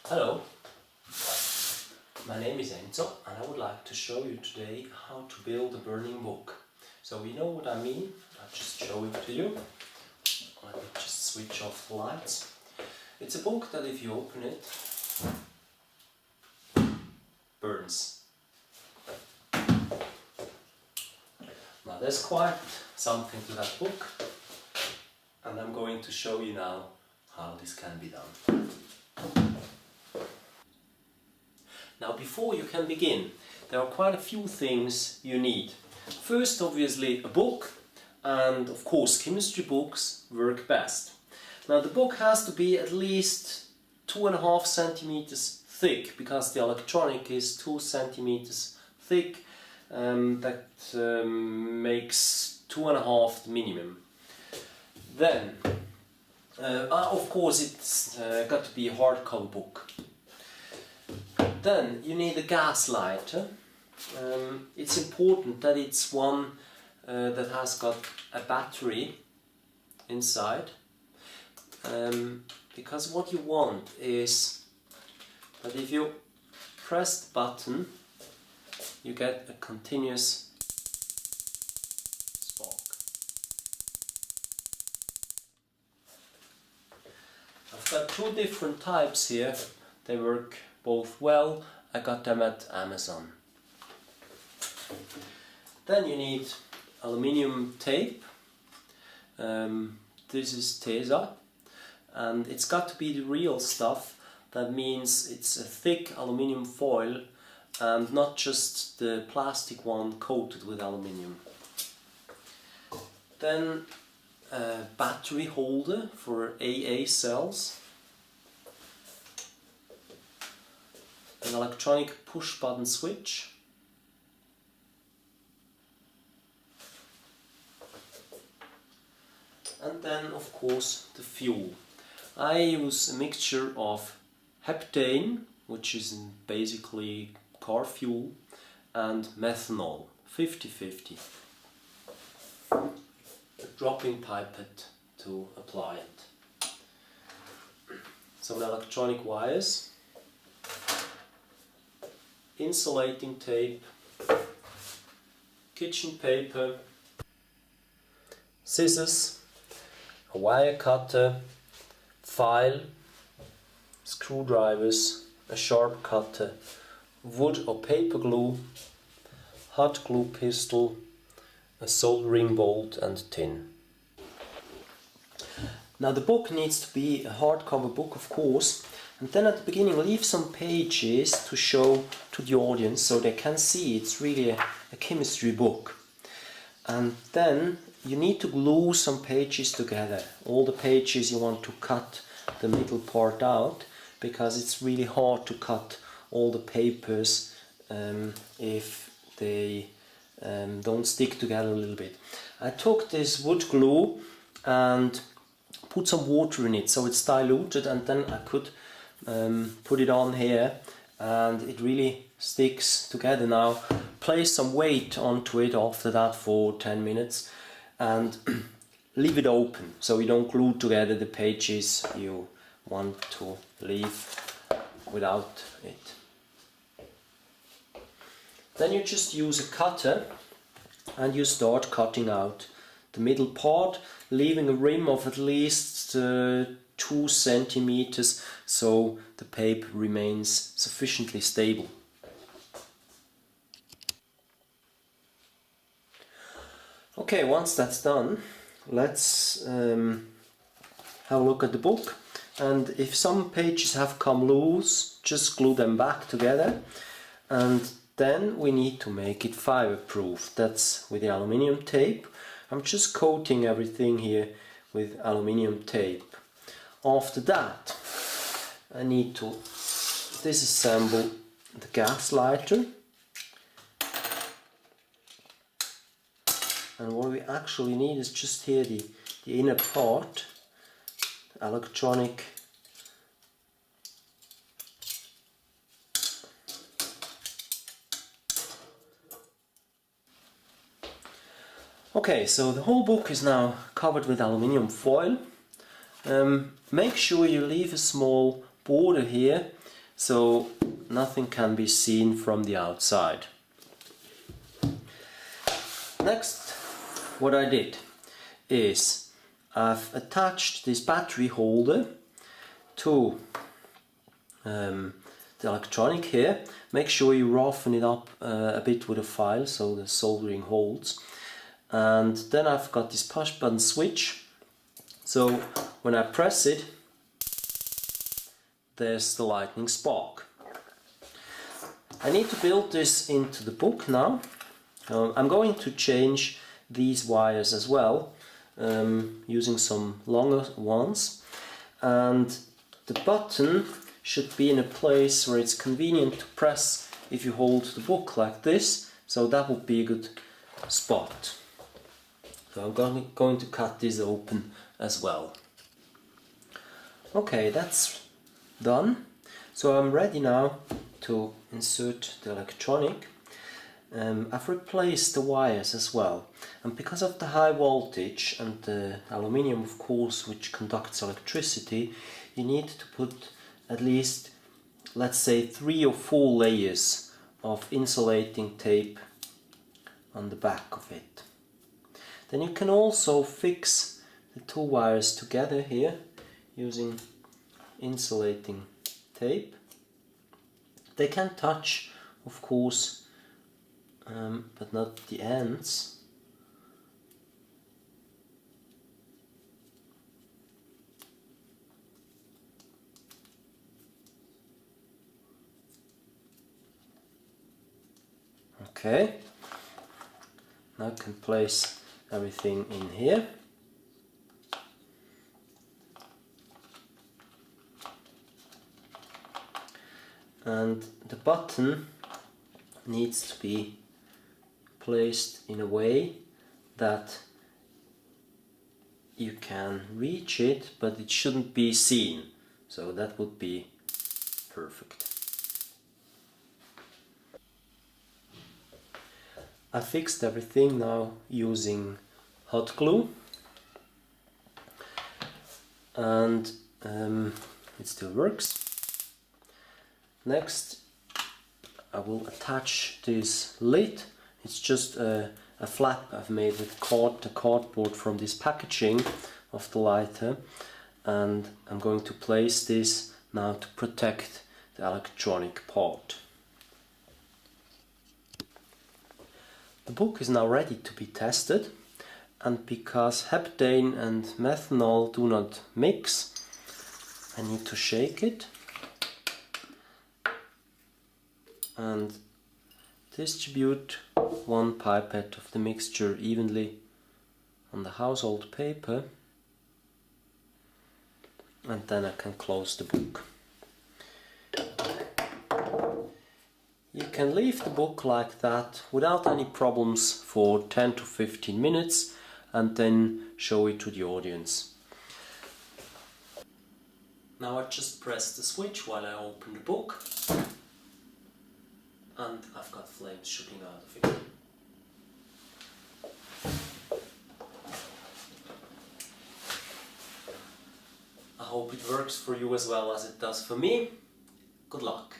Hello, my name is Enzo and I would like to show you today how to build a burning book. So you know what I mean, I'll just show it to you. Let me just switch off the lights. It's a book that if you open it, burns. Now there's quite something to that book and I'm going to show you now how this can be done. Now before you can begin, there are quite a few things you need. First, obviously a book, and of course chemistry books work best. Now the book has to be at least 2.5 centimeters thick, because the electronic is 2 centimeters thick. That makes 2.5 the minimum. Then, of course it's got to be a hardcover book. Then you need a gas lighter. It's important that it's one that has got a battery inside, because what you want is that if you press the button you get a continuous spark. I've got two different types here, they work both well. I got them at Amazon. Then you need aluminium tape. This is Tesa, and it's got to be the real stuff. That means it's a thick aluminium foil and not just the plastic one coated with aluminium. Then a battery holder for AA cells. An electronic push button switch, and then of course the fuel. I use a mixture of heptane, which is basically car fuel, and methanol, 50-50. A dropping pipette to apply it. Some electronic wires, insulating tape, kitchen paper, scissors, a wire cutter, file, screwdrivers, a sharp cutter, wood or paper glue, hot glue pistol, a soldering bolt and tin. Now the book needs to be a hardcover book, of course. And then at the beginning leave some pages to show to the audience so they can see it's really a chemistry book. And then you need to glue some pages together. All the pages you want to cut the middle part out, because it's really hard to cut all the papers if they don't stick together a little bit. I took this wood glue and put some water in it so it's diluted, and then I could put it on here and it really sticks together. Now place some weight onto it after that for 10 minutes and leave it open so you don't glue together the pages you want to leave without it. Then you just use a cutter and you start cutting out the middle part, leaving a rim of at least 2 centimeters so the paper remains sufficiently stable. Okay, once that's done, let's have a look at the book, and if some pages have come loose, just glue them back together, and then we need to make it fireproof. That's with the aluminium tape. I'm just coating everything here with aluminium tape. After that, I need to disassemble the gas lighter, and what we actually need is just here the inner part, electronic Okay, so the whole book is now covered with aluminium foil. Make sure you leave a small border here so nothing can be seen from the outside. Next, what I did is I've attached this battery holder to the electronic here. Make sure you roughen it up a bit with a file so the soldering holds. And then I've got this push button switch, so when I press it, there's the lightning spark. I need to build this into the book now. I'm going to change these wires as well, using some longer ones, and the button should be in a place where it's convenient to press if you hold the book like this, so that would be a good spot. So I'm going to cut this open as well. Okay, that's done. So I'm ready now to insert the electronic. I've replaced the wires as well, and because of the high voltage and the aluminium, of course, which conducts electricity, you need to put at least, let's say, 3 or 4 layers of insulating tape on the back of it. Then you can also fix the 2 wires together here using insulating tape. They can touch, of course, but not the ends. Okay, now I can place everything in here. And the button needs to be placed in a way that you can reach it, but it shouldn't be seen. So that would be perfect. I fixed everything now using hot glue, and it still works. Next, I will attach this lid. It's just a flap I've made with the cardboard from this packaging of the lighter, and I'm going to place this now to protect the electronic part. The book is now ready to be tested, and because heptane and methanol do not mix, I need to shake it and distribute 1 pipette of the mixture evenly on the household paper, and then I can close the book. You can leave the book like that without any problems for 10 to 15 minutes and then show it to the audience. Now I just press the switch while I open the book, and I've got flames shooting out of it. I hope it works for you as well as it does for me. Good luck.